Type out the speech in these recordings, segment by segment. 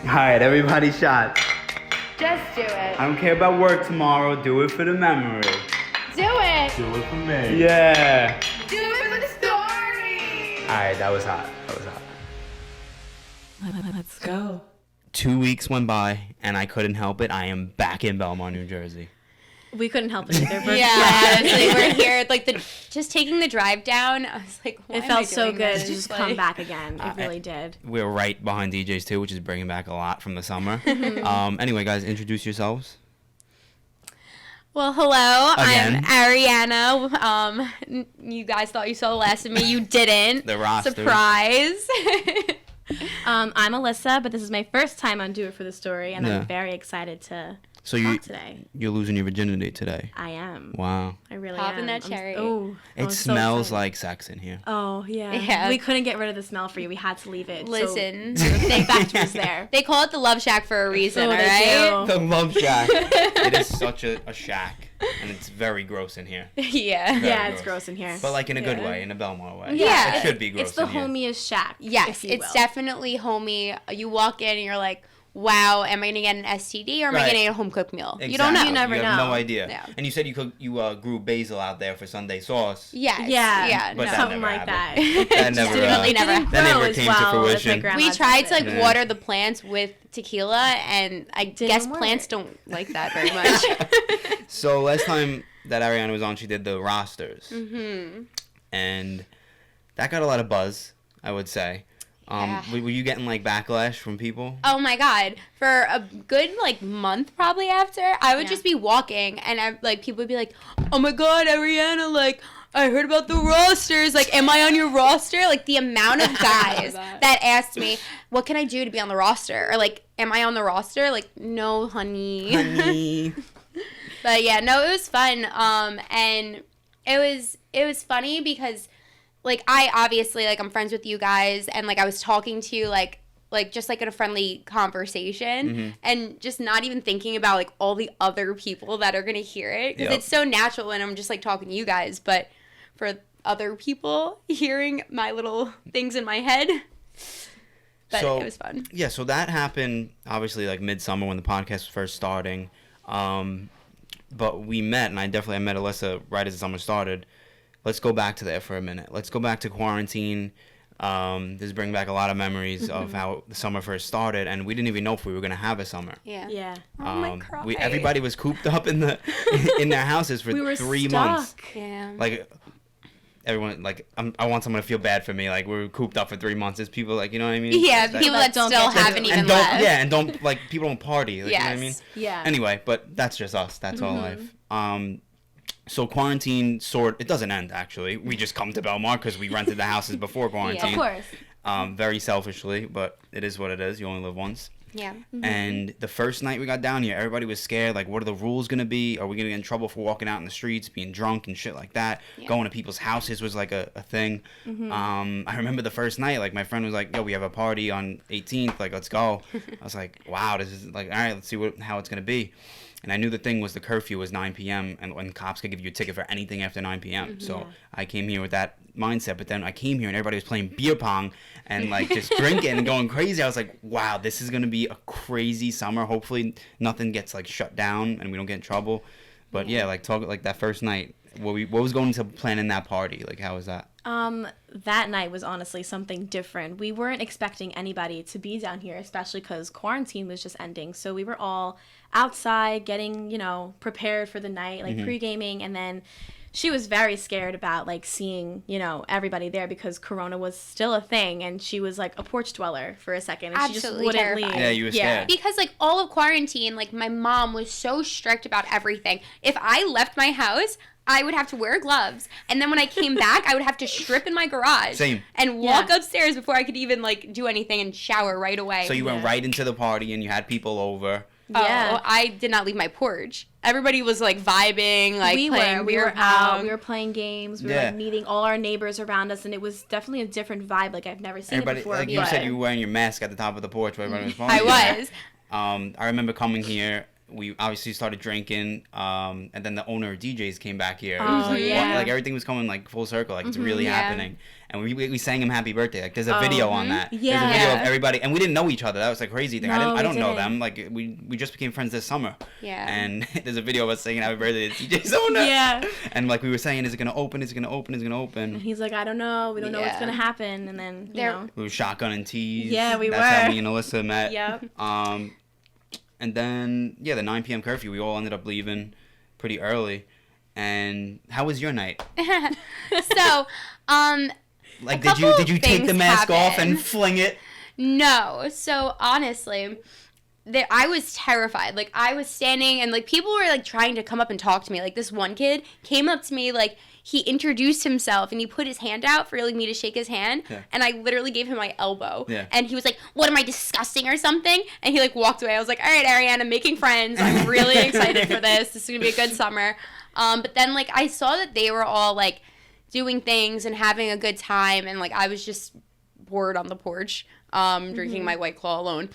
Alright, everybody shots. Just do it. I don't care about work tomorrow. Do it for the memory. Do it. Do it for me. Yeah. Do it for the story. Alright, that was hot. Let's go. 2 weeks went by, and I couldn't help it. I am back in Belmont, New Jersey. We couldn't help it either. Yeah, honestly, we're here. Like just taking the drive down. I was like, why It am felt I so doing good this? to just come back again. It really did. We're right behind DJs too, which is bringing back a lot from the summer. Anyway, guys, introduce yourselves. Well, hello. Again. I'm Ariana. You guys thought you saw the last of me. You didn't. The roster. Surprise. I'm Alyssa, but this is my first time on Do It for the Story, and Yeah. I'm very excited to So talk today. you're losing your virginity today. I am. Wow. I really Popping am. that cherry. It smells like sex in here. Oh, yeah. Yeah. We couldn't get rid of the smell for you. We had to leave it. Listen. So the factor was there. They call it the Love Shack for a reason, Oh, all they right? do. The love shack. It is such a shack, and it's very gross in here. Yeah. Very Yeah, it's gross. gross in here. But like in a good Yeah. way, in a Belmont way. Yeah. It should be gross It's the in here. homiest shack. Yes, if you it's will. definitely homey. You walk in and you're like, wow, am I going to get an STD or am I Right. going to get a home-cooked meal? Exactly. You don't know. You never You have know. no idea. Yeah. And you said you grew basil out there for Sunday sauce. Yes. Yeah, Yeah. But no. that something never like happened. that. That never Definitely never. Didn't That never grow as came to well as my fruition. grandma's We tried to did. like water the plants with tequila, and I guess work. plants don't like that very much. So last time that Ariana was on, she did the rosters. Mm-hmm. And that got a lot of buzz, I would say. Yeah. Were you getting like backlash from people? Oh my god! For a good like month probably after, I would Yeah. just be walking, and people would be like, "Oh my god, Ariana! Like, I heard about the rosters. Like, am I on your roster?" Like the amount of guys that asked me, "What can I do to be on the roster?" Or like, "Am I on the roster?" Like, no, honey. Honey. But yeah, no, it was fun. And it was funny because, like, I obviously, like, I'm friends with you guys, and like I was talking to you like just like in a friendly conversation, and just not even thinking about like all the other people that are gonna hear it, because Yep. it's so natural when I'm just like talking to you guys, but for other people hearing my little things in my head. But So- it was fun. Yeah, so that happened obviously like midsummer when the podcast was first starting. But we met, and I met Alyssa right as the summer started. Let's go back to there for a minute. Let's go back to quarantine. This is bringing back a lot of memories of how the summer first started, and we didn't even know if we were gonna have a summer. Yeah. Yeah. Oh my god. Everybody was cooped up in their houses for We were 3 stuck. months. Yeah. Like everyone, like I want someone to feel bad for me. Like we were cooped up for 3 months. There's people like, you know what I mean? Yeah, That- people that don't still get to- haven't even and don't left. yeah, and don't like people don't party. Like, you know what I mean? Yes. Yeah. Anyway, but that's just us. That's all life. So quarantine it doesn't end actually. We just come to Belmont because we rented the houses before quarantine. Of course. Very selfishly, but it is what it is. You only live once. Yeah. And the first night we got down here, everybody was scared. Like, what are the rules going to be? Are we going to get in trouble for walking out in the streets, being drunk and shit like that? Yeah. Going to people's houses was like a thing. I remember the first night, like, my friend was like, yo, we have a party on 18th. Like, let's go. I was like, wow, this is like, all right, let's see how it's going to be. And I knew the thing was the curfew was 9 p.m. and when cops could give you a ticket for anything after 9 p.m. So I came here with that mindset. But then I came here and everybody was playing beer pong and like just drinking and going crazy. I was like, wow, this is going to be a crazy summer. Hopefully nothing gets like shut down and we don't get in trouble. But yeah, like talk like that first night. What was going into planning that party? Like, how was that? That night was honestly something different. We weren't expecting anybody to be down here, especially because quarantine was just ending. So we were all outside getting, prepared for the night, like pre-gaming. And then she was very scared about like seeing, everybody there because Corona was still a thing. And she was like a porch dweller for a second. And Absolutely she just wouldn't terrified. leave. Yeah, you were scared. Because, like, all of quarantine, like, my mom was so strict about everything. If I left my house, I would have to wear gloves. And then when I came back, I would have to strip in my garage. Same. And walk upstairs before I could even, like, do anything and shower right away. So you went right into the party and you had people over. Yeah. Oh, I did not leave my porch. Everybody was, like, vibing, like, playing we beer were out, pong. we were playing games, we were Yeah. like meeting all our neighbors around us, and it was definitely a different vibe. Like I've never seen Everybody, it before. like you but said, you were wearing your mask at the top of the porch where everybody was I partying. was. I remember coming here we obviously started drinking, and then the owner of DJs came back here. It was like, yeah. like everything was coming like full circle, like it's really Yeah. happening. And we sang him happy birthday. Like there's a video on that. Yeah. There's a video of everybody, and we didn't know each other. That was the crazy thing. No, I don't we know didn't. them. Like we just became friends this summer. Yeah. And there's a video of us singing happy birthday to DJ's owner. Yeah. And like we were saying, is it gonna open? Is it gonna open? Is it gonna open? And he's like, I don't know. We don't know what's Yeah. gonna happen. And then you There- know. We were shotgunning teas. Yeah, we That's how were. me and Alyssa met. Yep. And then the 9 p.m. curfew. We all ended up leaving pretty early. And how was your night? So, Like, A couple did you take the things mask off happened. and fling it? no. So honestly, I was terrified. Like I was standing and like people were like trying to come up and talk to me. Like this one kid came up to me, like he introduced himself and he put his hand out for like me to shake his hand, Yeah. and I literally gave him my elbow. Yeah. And he was like, "What am I, disgusting or something?" And he like walked away. I was like, "All right, Ariane, I'm making friends. I'm really excited for this. This is gonna be a good summer." But then like I saw that they were all like doing things and having a good time, and like I was just bored on the porch, drinking my White Claw alone,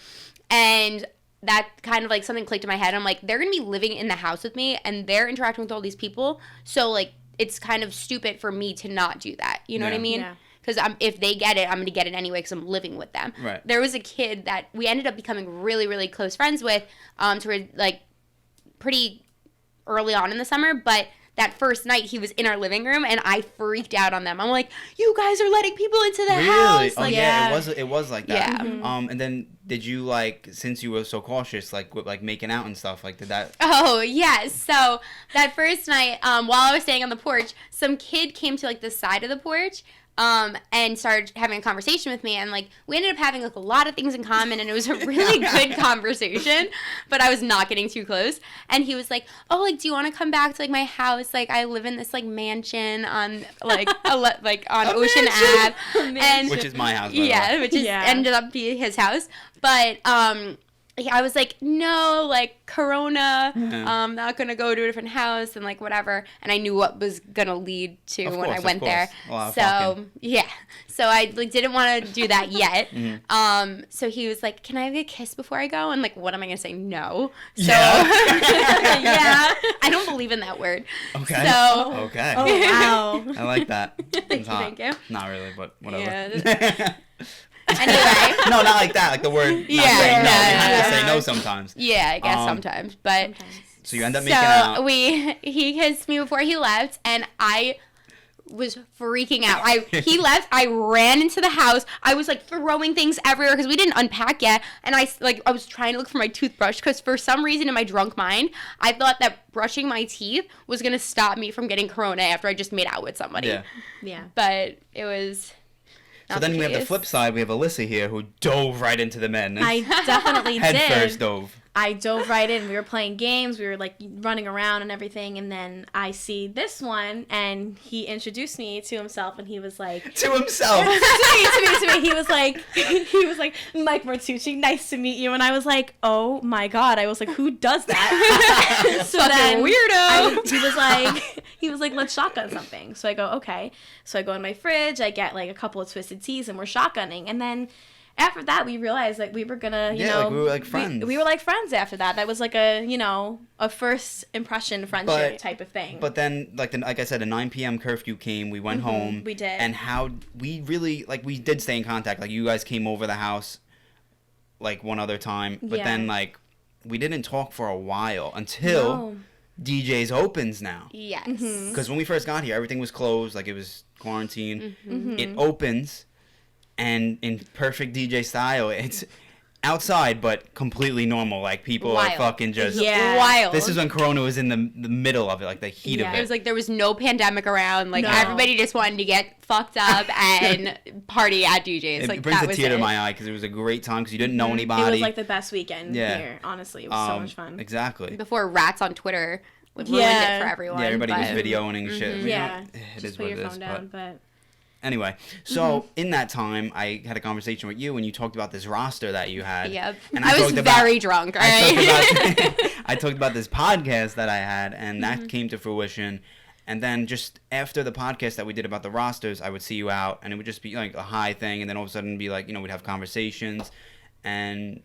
and that kind of like something clicked in my head. I'm like, they're gonna be living in the house with me, and they're interacting with all these people, so like it's kind of stupid for me to not do that. You know what I Yeah. mean? Yeah. Because if they get it, I'm going to get it anyway because I'm living with them. Right. There was a kid that we ended up becoming really, really close friends with toward, like, pretty early on in the summer. But that first night, he was in our living room, and I freaked out on them. I'm like, you guys are letting people into the Really? house. Oh Like, yeah, yeah. it was like that. Yeah. And then did you like, since you were so cautious, like with like making out and stuff, like did that? Oh, yes. So that first night, while I was standing on the porch, some kid came to, like, the side of the porch and started having a conversation with me. And, like, we ended up having, like, a lot of things in common, and it was a really good conversation, but I was not getting too close. And he was like, oh, like, do you want to come back to, like, my house? Like, I live in this, like, mansion on, like, on A Ocean mansion? Ave. And Which is my house, by the yeah, way. which is Yeah. ended up being his house. But I was like, no, like Corona, Yeah. not gonna go to a different house and like whatever. And I knew what was gonna lead to Of when course, I of went there. course. A lot of So fucking. yeah, so I like didn't want to do that yet. Mm-hmm. So he was like, can I have a kiss before I go? And like, what am I gonna say? No. So Yeah. yeah, I don't believe in that word. Okay. So Okay. Oh wow. I like that. It's hot. Thank you. Not really, but whatever. Yeah. Anyway. No, not like that. Like the word. Not Yeah, saying no. no, You have to no, say no. no sometimes. Yeah, I guess Um, sometimes, but. So you end up making out. So he kissed me before he left, and I was freaking out. He left. I ran into the house. I was like throwing things everywhere because we didn't unpack yet, and I was trying to look for my toothbrush because for some reason in my drunk mind I thought that brushing my teeth was gonna stop me from getting corona after I just made out with somebody. Yeah. Yeah. But it was. So not then we have the case. flip side. We have Alyssa here who dove right into the men. I definitely Head did. first dove. I dove right in. We were playing games. We were like running around and everything. And then I see this one, and he introduced me to himself, and he was like, To himself. to me. He was like, Mike Martucci, nice to meet you. And I was like, oh my god. I was like, who does that? So then weirdo. he was like, let's shotgun something. So I go, okay. So I go in my fridge. I get like a couple of twisted teas, and we're shotgunning. And then after that, we realized like we were gonna, you Yeah, know, like we were like friends. We were like friends after that. That was like a, you know, a first impression friendship But- type of thing. But then, like I said, a 9 p.m. curfew came. We went home. we did. And how we really we did stay in contact. Like you guys came over the house, like one other time. But Yeah. then like we didn't talk for a while until No. DJ's opens now. Yes. Because when we first got here, everything was closed. Like it was quarantine. Mm-hmm. It opens, and in perfect DJ style, it's outside but completely normal. Like people Wild. are fucking just. Yeah. Wild. This is when Corona was in the middle of it, like the heat Yeah. of It it. was like there was no pandemic around. Like No. everybody just wanted to get fucked up and party at DJs. It Like brings that a was tear to it. my eye because it was a great time because you didn't know anybody. It was like the best weekend Yeah. here. Honestly, it was so much fun. Exactly. Before rats on Twitter ruined Yeah. it for everyone. Yeah, everybody was but- videoing and shit. You know, Yeah. it Just is put what your it phone is. down, But but anyway, so in that time, I had a conversation with you and you talked about this roster that you had. Yep. And I was talked about- very drunk. All I right. talked about I talked about this podcast that I had, and Mm-hmm. that came to fruition. And then just after the podcast that we did about the rosters, I would see you out, and it would just be like a high thing, and then all of a sudden be like, you know, we'd have conversations, and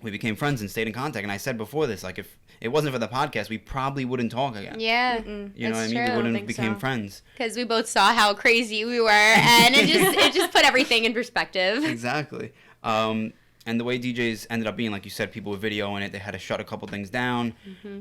we became friends and stayed in contact. And I said before this, like, if it wasn't for the podcast, we probably wouldn't talk again. Yeah. You know what I mean? We wouldn't have became friends. Because we both saw how crazy we were, and it just put everything in perspective. Exactly. And the way DJs ended up being, like you said, people were videoing it. They had to shut a couple things down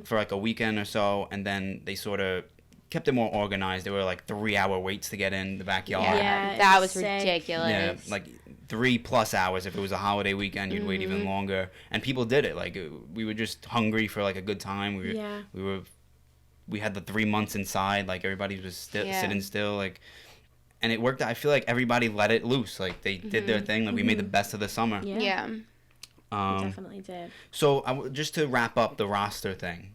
for like a weekend or so, and then they sort of kept it more organized. There were like 3-hour waits to get in the backyard. Yeah, that was ridiculous. Yeah, like 3+ hours. If it was a holiday weekend, you'd wait even longer. And people did it. Like, we were just hungry for like a good time. We had the 3 months inside. Like, everybody was sitting still. Like, and it worked out. I feel like everybody let it loose. Like, they did their thing. Like, we made the best of the summer. Yeah. We definitely did. So just to wrap up the roster thing,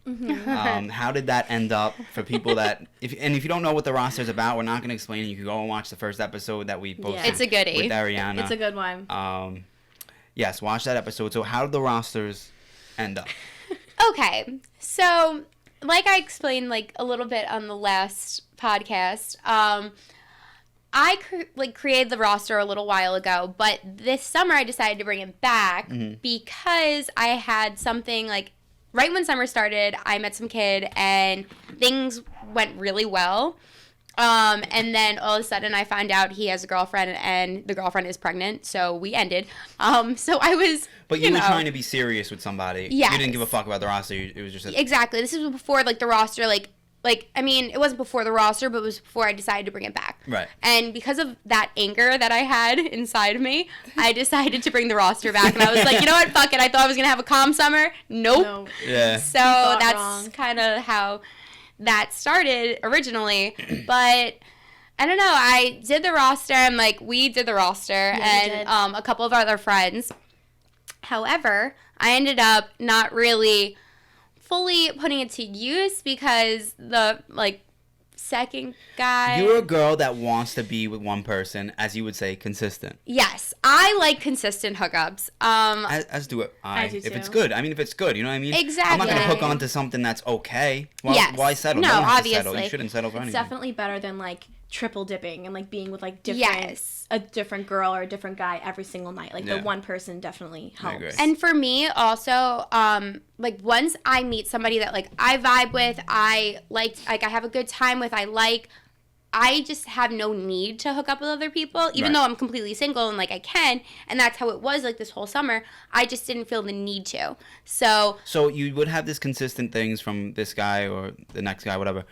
how did that end up for people that if you don't know what the roster is about, we're not going to explain it. You can go and watch the first episode that we posted. It's a goodie with Ariana. It's a good one. Yes, watch that episode. So how did the rosters end up? Okay, so like I explained like a little bit on the last podcast, I created the roster a little while ago, but this summer I decided to bring it back because I had something like right when summer started, I met some kid and things went really well. And then all of a sudden I found out he has a girlfriend and the girlfriend is pregnant, so we ended. So I was But you were trying to be serious with somebody. Yes. You didn't give a fuck about the roster. It was just Exactly. This was before like the roster I mean, it wasn't before the roster, but it was before I decided to bring it back. Right. And because of that anger that I had inside of me, I decided to bring the roster back. And I was like, you know what? Fuck it. I thought I was going to have a calm summer. Nope. Yeah. So that's kind of how that started originally. But I don't know. I did the roster. And we did the roster and a couple of our other friends. However, I ended up not really fully putting it to use because the second guy. You're a girl that wants to be with one person, as you would say, consistent. Yes, I like consistent hookups. As do I. do if too. it's good, I mean, if it's good, you know what I mean. Exactly. I'm not gonna hook on to something that's okay. Well, Yes. Why settle? No, You don't have to obviously. settle. You shouldn't settle for anything. It's definitely better than triple dipping and being with different Yes. a different girl or a different guy every single night. Yeah. The one person definitely helps. agree. And for me also, once I meet somebody that I vibe with, I have a good time with, I just have no need to hook up with other people, even though I'm completely single and I can, and that's how it was this whole summer. I just didn't feel the need to. So you would have this consistent things from this guy or the next guy, whatever.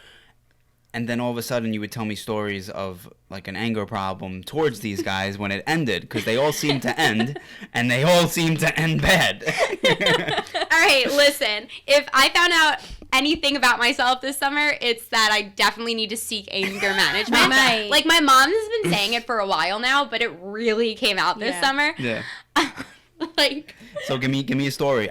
And then all of a sudden you would tell me stories of an anger problem towards these guys when it ended, because they all seem to end, and they all seem to end bad. All right, listen. If I found out anything about myself this summer, it's that I definitely need to seek anger management. Right. My mom has been saying it for a while now, but it really came out this summer. Yeah. So give me a story.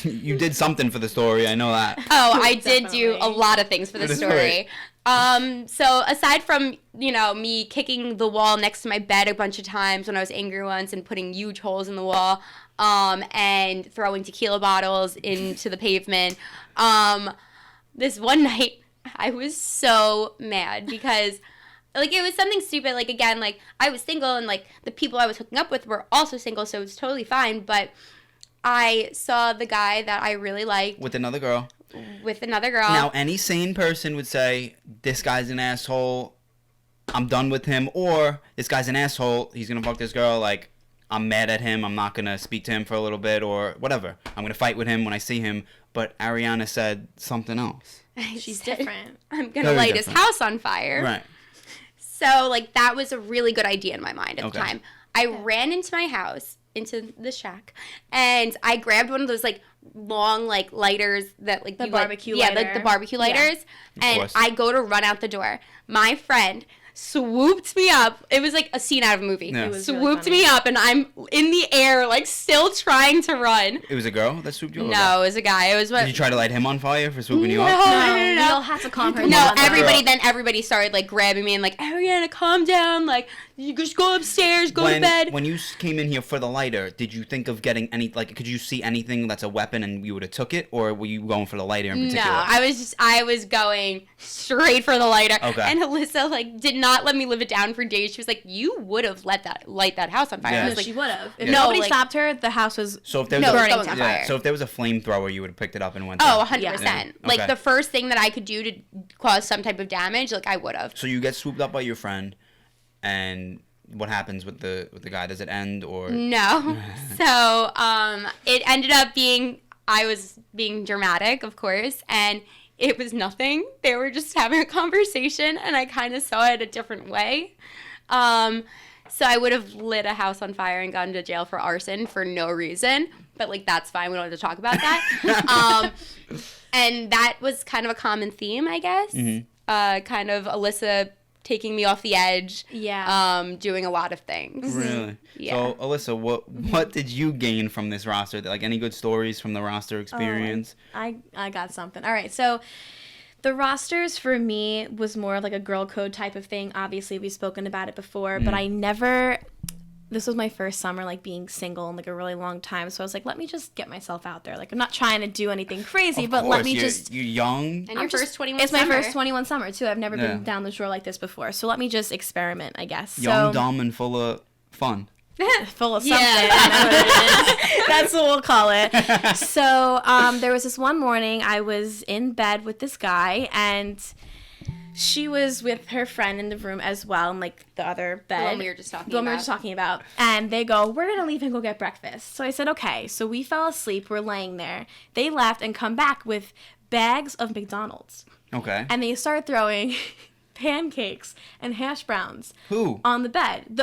You did something for the story. I know that. Oh, I did Definitely. do a lot of things for the story. So aside from, me kicking the wall next to my bed a bunch of times when I was angry once and putting huge holes in the wall, and throwing tequila bottles into the pavement, this one night I was so mad because it was something stupid. Again, I was single and the people I was hooking up with were also single, so it was totally fine. But I saw the guy that I really liked With another girl. Now, any sane person would say, this guy's an asshole, I'm done with him, or this guy's an asshole, he's gonna fuck this girl, I'm mad at him, I'm not gonna speak to him for a little bit, or whatever. I'm gonna fight with him when I see him. But Ariana said something else. She's different. I'm gonna Very light different. his house on fire. Right. So, that was a really good idea in my mind at the Okay. time. I ran into my house, into the shack, and I grabbed one of those, long, lighters that, The barbecue lighter. Yeah, the barbecue lighters. And course. I go to run out the door. My friend swooped me up. It was a scene out of a movie. Yeah. It was really Swooped funny. me up, and I'm in the air, still trying to run. It was a girl that swooped you over? No, it was a guy. It was what... Did you try to light him on fire for swooping you No. up? No. You'll have to calm her No, down. everybody started grabbing me and Ariana, calm down, You just go upstairs, go to bed. When you came in here for the lighter, did you think of getting any, like, could you see anything that's a weapon and you would have took it, or were you going for the lighter in particular? No, I was going straight for the lighter. Okay. And Alyssa, like, did not let me live it down for days. She was like, you would have light that house on fire. Yeah. I No, was like, she would have. If Yeah. nobody like- stopped her, the house was So if there was No, a, burning on fire. So if there was a flamethrower, you would have picked it up and went. oh, there. 100%. Yeah. Like, Okay. the first thing that I could do to cause some type of damage, like, I would have. So you get swooped up by your friend, and what happens with the guy? Does it end or? No. So, it ended up being, I was being dramatic, of course, and it was nothing. They were just having a conversation, and I kind of saw it a different way. So I would have lit a house on fire and gone to jail for arson for no reason. But, like, that's fine. We don't have to talk about that. And that was kind of a common theme, I guess. Mm-hmm. Kind of Alyssa taking me off the edge. Yeah. Doing a lot of things. Really? Yeah. So Alyssa, what did you gain from this roster? Like any good stories from the roster experience? I got something. All right, so the rosters for me was more like a girl code type of thing. Obviously, we've spoken about it before, but I never. This was my first summer, like, being single in, like, a really long time. So I was like, let me just get myself out there. Like, I'm not trying to do anything crazy, Of but let course, me you're, just. You're young. And your first 21 It's summer. my first 21 summer, too. I've never Yeah. been down the shore like this before. So let me just experiment, I guess. Young, so, dumb, and full of fun. full of something. Yeah. I know what it is. That's what we'll call it. So there was this one morning I was in bed with this guy, and she was with her friend in the room as well, in, like, the other bed. The one we were just talking The one we were about. just talking about. And they go, we're going to leave and go get breakfast. So I said, okay. So we fell asleep. We're laying there. They left and come back with bags of McDonald's. Okay. And they start throwing pancakes and hash browns Who? on the bed.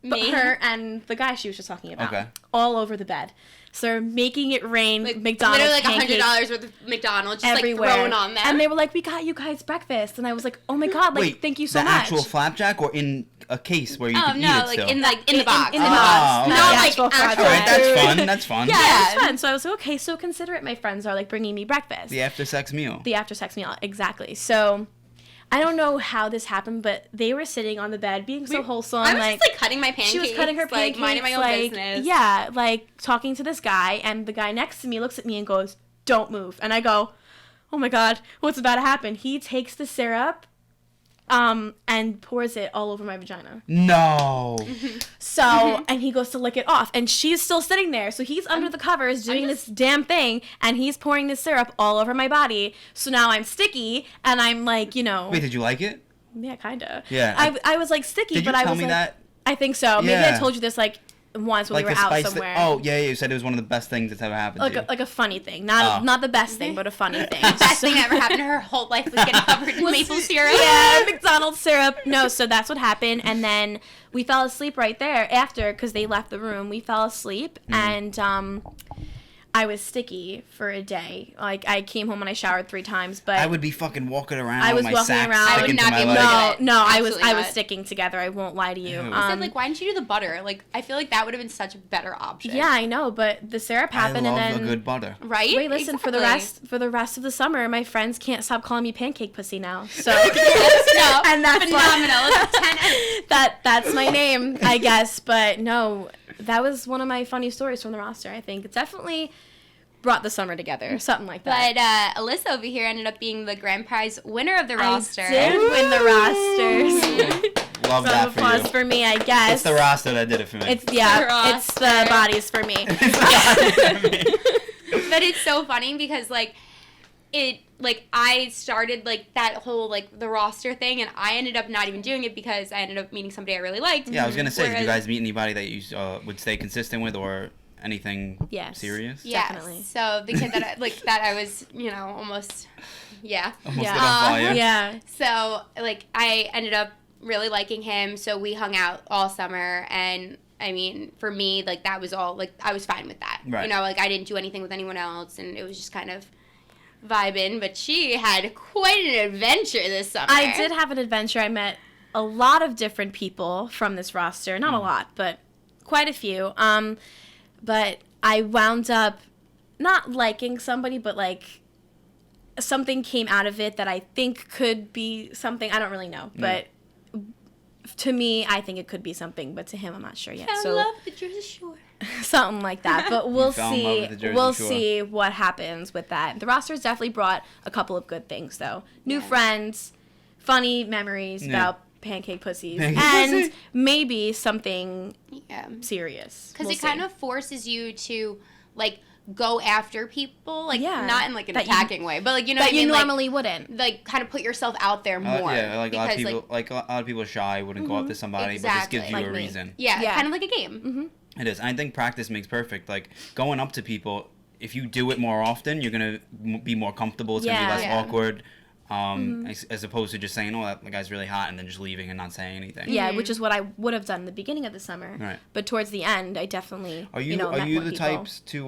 Me? Her and the guy she was just talking about. Okay. All over the bed. So they're making it rain Like, McDonald's literally, like, pancakes $100 worth of McDonald's just, everywhere. like, thrown on there. And they were like, we got you guys breakfast. And I was like, oh my God, like, Wait, thank you so the much. actual flapjack or in a case where you Oh, could eat no, it like, still? in the box. In the Oh, box. okay. Not Not the like actual actual All right, flapjack. that's fun. That's fun. Yeah, Yeah. it's fun. So I was like, okay, so considerate my friends are, like, bringing me breakfast. The after sex meal. The after sex meal, exactly. So I don't know how this happened, but they were sitting on the bed being so wholesome. I was like, just, like, cutting my pancakes. she was cutting her pancakes, like, minding my own like, business. yeah, like, talking to this guy, and the guy next to me looks at me and goes, don't move. And I go, oh my God, what's about to happen? He takes the syrup and pours it all over my vagina. No. So, and he goes to lick it off, and she's still sitting there. So he's under the covers doing this damn thing, and he's pouring this syrup all over my body. So now I'm sticky, and I'm like, you know, Wait, did you like it? yeah, kind of. Yeah. I was like sticky, Did you but I tell was me like, that? I think so. Maybe Yeah. I told you this like once when Like we were the out spice somewhere. Oh, yeah, you said it was one of the best things that's ever happened to you. like a funny thing, not Oh. not the best thing, but a funny thing. Best thing that ever happened to her whole life was getting covered in maple syrup. Yeah, McDonald's syrup. No, so that's what happened, and then we fell asleep right there after because they left the room. We fell asleep, and I was sticky for a day. Like, I came home and I showered 3 times, but I would be fucking walking around I was with my walking sack around. I would sticking to not my be able leg. to do no, it. no, I Absolutely was not. sticking together. I won't lie to you. Ew. I said, like, why didn't you do the butter? Like, I feel like that would have been such a better option. yeah, I know, but the syrup happened, I love and then a good butter. Right? wait, listen. For the rest of the summer, my friends can't stop calling me pancake pussy now. So No, and that's phenomenal. why- that's my name, I guess. But no, that was one of my funny stories from the roster. I think it definitely brought the summer together, something like that. But Alyssa over here ended up being the grand prize winner of the roster. I did win the rosters. Love Round that of for applause you. for me, I guess. It's the roster that did it for me. It's it's the roster. bodies for me. But it's so funny because, like, I started, like, that whole, like, the roster thing, and I ended up not even doing it because I ended up meeting somebody I really liked. Yeah, I was gonna say, did you Whereas- guys meet anybody that you would stay consistent with, or anything Yes. serious? Yes. Definitely. So the kid that I was, almost, yeah. Almost Yeah. lit on fire. Yeah. So, like, I ended up really liking him, so we hung out all summer, and, I mean, for me, like, that was all, like, I was fine with that. Right. Like, I didn't do anything with anyone else, and it was just kind of vibing, but she had quite an adventure this summer. I did have an adventure. I met a lot of different people from this roster. Not a lot, but quite a few. But I wound up not liking somebody, but, like, something came out of it that I think could be something. I don't really know. But to me, I think it could be something, but to him, I'm not sure yet. I So love the Jersey Shore. something like that. But we'll fell in love see. with the Jersey We'll Shore. see what happens with that. The roster's definitely brought a couple of good things, though. New friends, funny memories about pancake pussies, and pussy. maybe something Yeah. serious. Because We'll it kind see. of forces you to, like, go after people, like, Yeah. not in, like, an That you- attacking way, but, like, you know that what I mean? you normally wouldn't. Like, kind of put yourself out there more. Yeah, like a lot of because, people, like a lot of people are shy, wouldn't go up to somebody, but this gives you Exactly. a Like me. reason. Yeah, Yeah. kind of like a game. It is. I think practice makes perfect. Like going up to people, if you do it more often, you're gonna be more comfortable. It's gonna be less Yeah. awkward, as opposed to just saying, "Oh, that guy's really hot," and then just leaving and not saying anything. Yeah, which is what I would have done in the beginning of the summer. Right. But towards the end, I definitely Are you met more the people. types to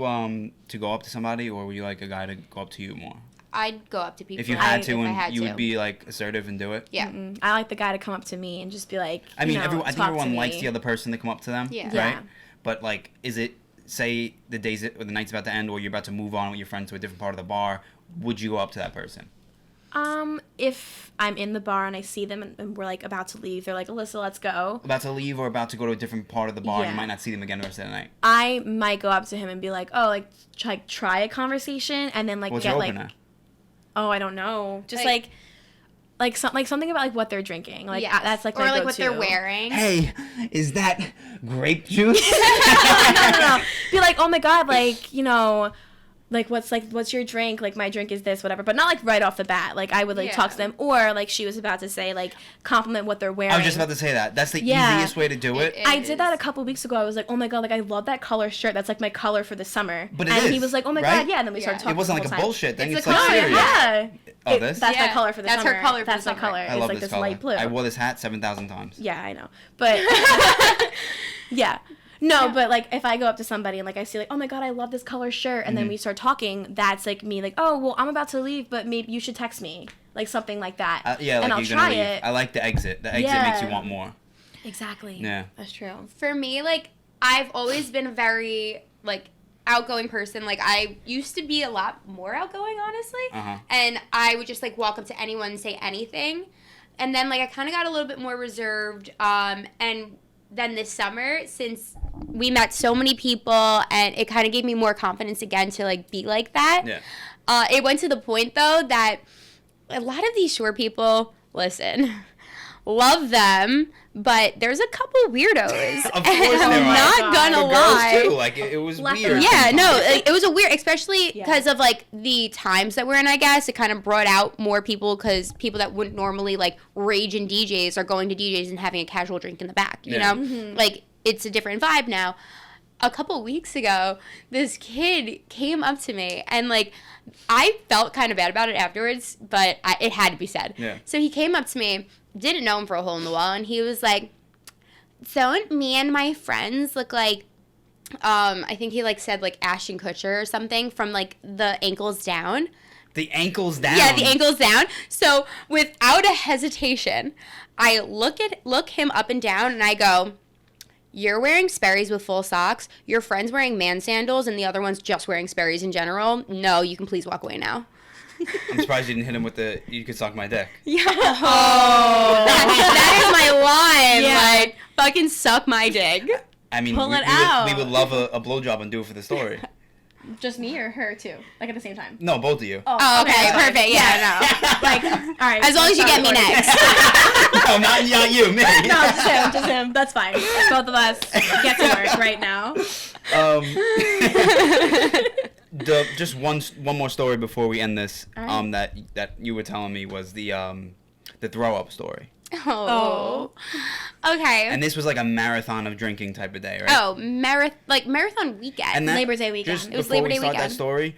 go up to somebody, or were you like a guy to go up to you more? I'd go up to people If you had to, if I and had you to. would be like assertive and do it. Yeah. I like the guy to come up to me and just be like, I mean, you know, I think talk to everyone likes me. the other person to come up to them. Yeah. Right. Yeah. But like, is it say the days or the night's about to end, or you're about to move on with your friends to a different part of the bar? Would you go up to that person? If I'm in the bar and I see them and we're like about to leave, they're like, Alyssa, let's go. About to leave or about to go to a different part of the bar? Yeah. You might not see them again the rest of the night. I might go up to him and be like, oh, like try a conversation, and then like What's get your like, opener? oh, I don't know, just Like- like something about like what they're drinking, like Yes. that's like or my like what go-to. they're wearing. Hey, is that grape juice? no. Be like, oh my god, like, you know, like what's your drink? Like my drink is this, whatever. But not like right off the bat. Like I would like talk to Yeah. them, or like she was about to say, like compliment what they're wearing. I was just about to say that. That's the Yeah. easiest way to do it. It I is. did that a couple weeks ago. I was like, oh my god, like I love that color shirt. That's like my color for the summer. But it and he is, was like, oh my right? god, yeah. And then we started Yeah. talking. It wasn't the like a whole time. bullshit thing. It's It's a like color, serious. Yeah. Oh, this? That's my Yeah. color for the That's summer. her color for That's the my summer. color. I It's love like this this color. light blue. I wore this hat 7,000 times. Yeah, I know. But yeah. No, but like if I go up to somebody and like I see like, oh my god, I love this color shirt, and then we start talking, that's like me like, oh well, I'm about to leave, but maybe you should text me, like something like that. Yeah, like and I'll you're try gonna leave. it. I like the exit. The exit makes you want more. Exactly. Yeah. That's true. For me, like, I've always been a very, like, outgoing person. Like, I used to be a lot more outgoing, honestly. Uh-huh. And I would just, like, walk up to anyone and say anything. And then, like, I kind of got a little bit more reserved. And then this summer, since we met so many people, and it kind of gave me more confidence again to, like, be like that. Yeah. It went to the point, though, that a lot of these short people, listen, love them, but there's a couple weirdos. Of course and there I'm are. not gonna For lie. girls too. Like it was Left weird. and Yeah, no, sometimes. like, it was a weird, especially Yeah. because of like the times that we're in. I guess it kind of brought out more people because people that wouldn't normally like rage in DJs are going to DJs and having a casual drink in the back. You Yeah. know, like it's a different vibe now. A couple weeks ago, this kid came up to me and like I felt kind of bad about it afterwards, but it had to be said. Yeah. So he came up to me, didn't know him for a hole in the wall, and he was like, "Don't me and my friends look like?" I think he like said like Ashton Kutcher or something from like the ankles down. The ankles down. Yeah, the ankles down. So without a hesitation, I look him up and down and I go, "You're wearing Sperry's with full socks. Your friend's wearing man sandals and the other one's just wearing Sperry's in general. No, you can please walk away now." I'm surprised you didn't hit him with the "you could suck my dick." Yeah. Oh. that is my line. Yeah. Like, fucking suck my dick. I mean, Pull we, it we would, out. we would love a blowjob and do it for the story. Just me or her too? Like at the same time? No, both of you. Oh, okay, that's fine. perfect. Yeah, no. Like, all right. As long as you get me next. No, not you, me. No, just him. That's fine. Both of us get to work right now. Just one more story before we end this. All right. That you were telling me was the throw up story. Oh. Okay. And this was like a marathon of drinking type of day, right? Oh, marathon weekend. And that, Labor Day weekend. Just It was before Labor we Day start that weekend. story,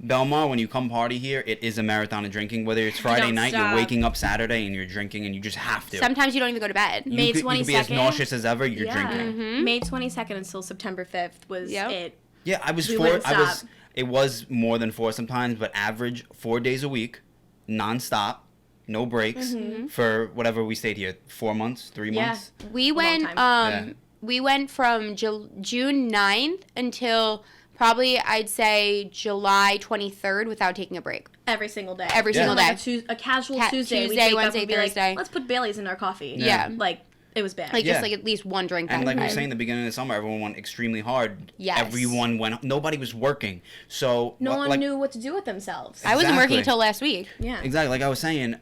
Belmar, when you come party here, it is a marathon of drinking. Whether it's Friday don't night, stop. you're waking up Saturday and you're drinking, and you just have to. Sometimes you don't even go to bed. you May could, you could be as 22nd. nauseous as ever. You're Yeah. drinking. May 22nd until September 5th was Yep. it. Yeah, I was We four. wouldn't I was. stop. It was more than four sometimes, but average 4 days a week, nonstop, no breaks for whatever we stayed here. 4 months, 3 Yeah. months. We went Yeah. we went from June 9th until probably I'd say July 23rd without taking a break. Every single day. Every Yeah. single Like day. a casual Tuesday. Tuesday, we'd wake up Wednesday, and be like, Thursday. let's put Bailey's in our coffee. Yeah. Like, It was bad. Like, Yeah. just, like, at least one drink. And that like we were night. saying, in the beginning of the summer, everyone went extremely hard. Yes. Everyone went. Nobody was working. So no one like, knew what to do with themselves. I wasn't working Exactly. until last week. Yeah. Exactly. Like I was saying,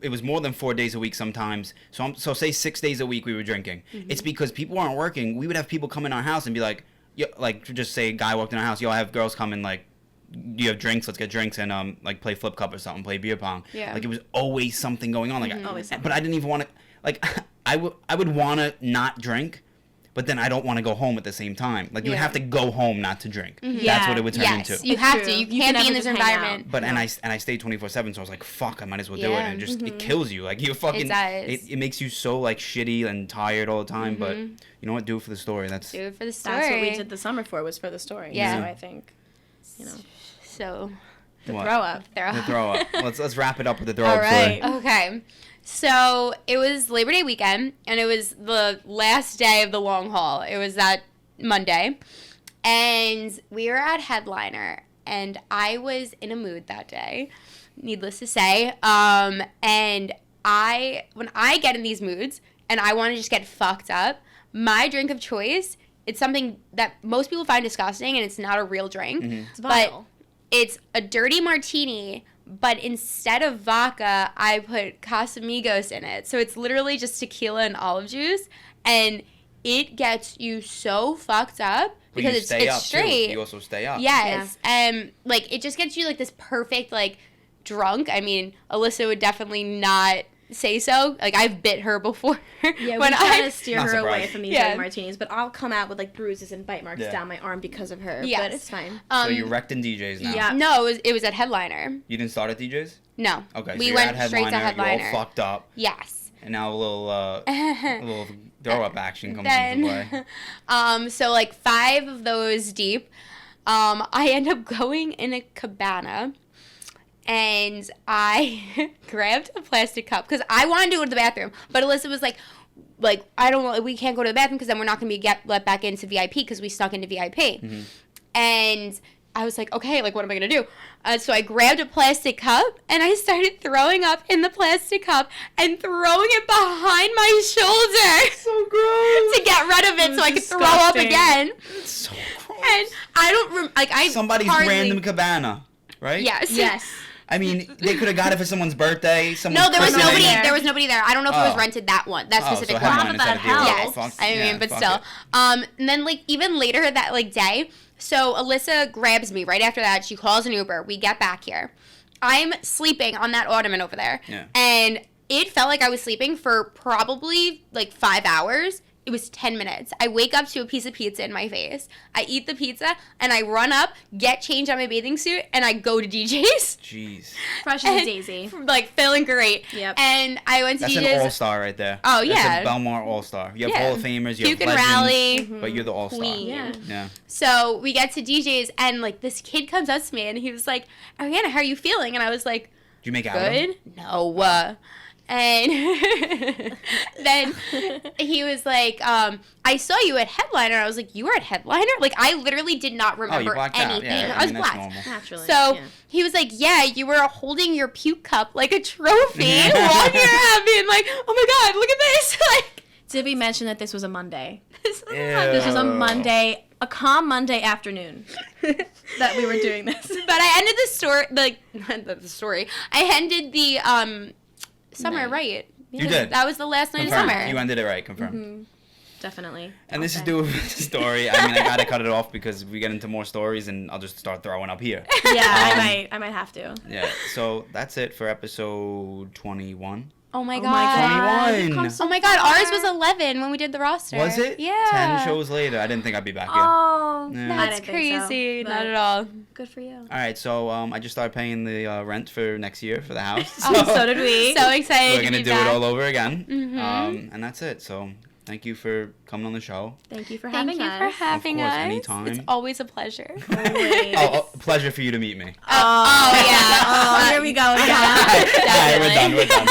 it was more than 4 days a week sometimes. So say 6 days a week we were drinking. Mm-hmm. It's because people weren't working. We would have people come in our house and be like, yo, like just say a guy walked in our house, yo, I have girls come in, like, do you have drinks? Let's get drinks and like play flip cup or something, play beer pong. Yeah. Like it was always something going on. Like Always something. but I didn't even want to. Like I would want to not drink, but then I don't want to go home at the same time. Like you would Yeah. have to go home not to drink. Mm-hmm. That's what it would turn Yes, into. you It's have true. to. You You can't can be in never this just hang environment. But and I stayed 24/7, so I was like, fuck, I might as well do it. Yeah. And it just it kills you. Like you fucking does. it makes you so like shitty and tired all the time. But you know what? Do it for the story. That's Do it for the story. That's what we did the summer for, was for the story. Yeah. So I think, you know, So, what? throw up. The throw up. Let's wrap it up with the throw All up right. story. okay. So, it was Labor Day weekend, and it was the last day of the long haul. It was that Monday. And we were at Headliner, and I was in a mood that day, needless to say. And when I get in these moods and I want to just get fucked up, my drink of choice, it's something that most people find disgusting, and it's not a real drink. It's But vile. it's a dirty martini, but instead of vodka, I put Casamigos in it. So it's literally just tequila and olive juice, and it gets you so fucked up But because you it's stay up straight. too. You also stay up. Yes. Like, it just gets you, like, this perfect, like, drunk. I mean, Alyssa would definitely not say so. Like, I've bit her before. Yeah, when we try I to steer Not her away surprised. from these Yeah. dirty martinis, but I'll come out with like bruises and bite marks Yeah. down my arm because of her. Yes. But it's fine. So you're wrecked in DJs now. Yeah. No, it was at Headliner. You didn't start at DJs? No. Okay. We so you're went at straight to Headliner. You're Headliner. all fucked up. Yes. And now a little throw up action comes into play. So like 5 of those deep, I end up going in a cabana, and I grabbed a plastic cup because I wanted to go to the bathroom, but Alyssa was like, I don't know, we can't go to the bathroom because then we're not gonna be let back into VIP because we stuck into VIP, and I was like, okay, like, what am I going to do? So I grabbed a plastic cup, and I started throwing up in the plastic cup and throwing it behind my shoulder. So gross. To get rid of it so I could throw up disgusting. again. So gross. And I don't, I Somebody's hardly, random cabana, right? Yes. Yes. I mean, they could have got it for someone's birthday. No, there was christening. nobody. there. There was nobody there. I don't know if it was Oh. rented that specific so one. Headliner Not said that deal with it. Yes, Fuck- I mean, yeah, but fuck still. it. And then like even later that like day, so Alyssa grabs me right after that. She calls an Uber. We get back here. I'm sleeping on that ottoman over there, Yeah. and it felt like I was sleeping for probably like 5 hours. It was 10 minutes. I wake up to a piece of pizza in my face. I eat the pizza, and I run up, get changed on my bathing suit, and I go to DJ's. Jeez. Fresh as a And, daisy. Like, feeling great. Yep. And I went to That's DJ's. an all-star right there. Oh, That's yeah. a Belmar all-star. You have Yeah. Hall of Famers, you Puke have and legends, Rally. but you're the all-star. Queen. Yeah. Yeah. So we get to DJ's, and, like, this kid comes up to me, and he was like, Ariana, how are you feeling? And I was like, Did you make out with him? good? No. And then he was like, I saw you at Headliner. I was like, you were at Headliner? Like, I literally did not remember blacked out. anything. Yeah, I was mean, that's blacked. normal. Naturally. So yeah. he was like, yeah, you were holding your puke cup like a trophy while you're happy, and like, oh my God, look at this. Like, Did we mention that this was a Monday? this Ew. This was a Monday, a calm Monday afternoon that we were doing this. But I ended the story, I ended the summer, Night. right? You did. That was the last night Confirmed. of summer. You ended it right. Confirmed. Definitely. And this is Okay. due with the story. I mean, I gotta cut it off because we get into more stories, and I'll just start throwing up here. Yeah, I might have to. Yeah. So that's it for episode 21. Oh my Oh God. my God. 21. We've come so Oh my God, far. ours was 11 when we did the roster. Was it? Yeah. 10 shows later. I didn't think I'd be back here. Oh, Yeah. I That's didn't think so, crazy. but Not at all. Good for you. All right. So I just started paying the rent for next year for the house. Oh, so did we. So excited we're to gonna be do back. it all over again. Mhm. And that's it. So thank you for coming on the show. Thank you for Thank having you us. for having course, us. anytime. It's always a pleasure. Always. Oh, pleasure for you to meet me. Oh, yeah. Oh, here we go again. All right, we're done. We're done.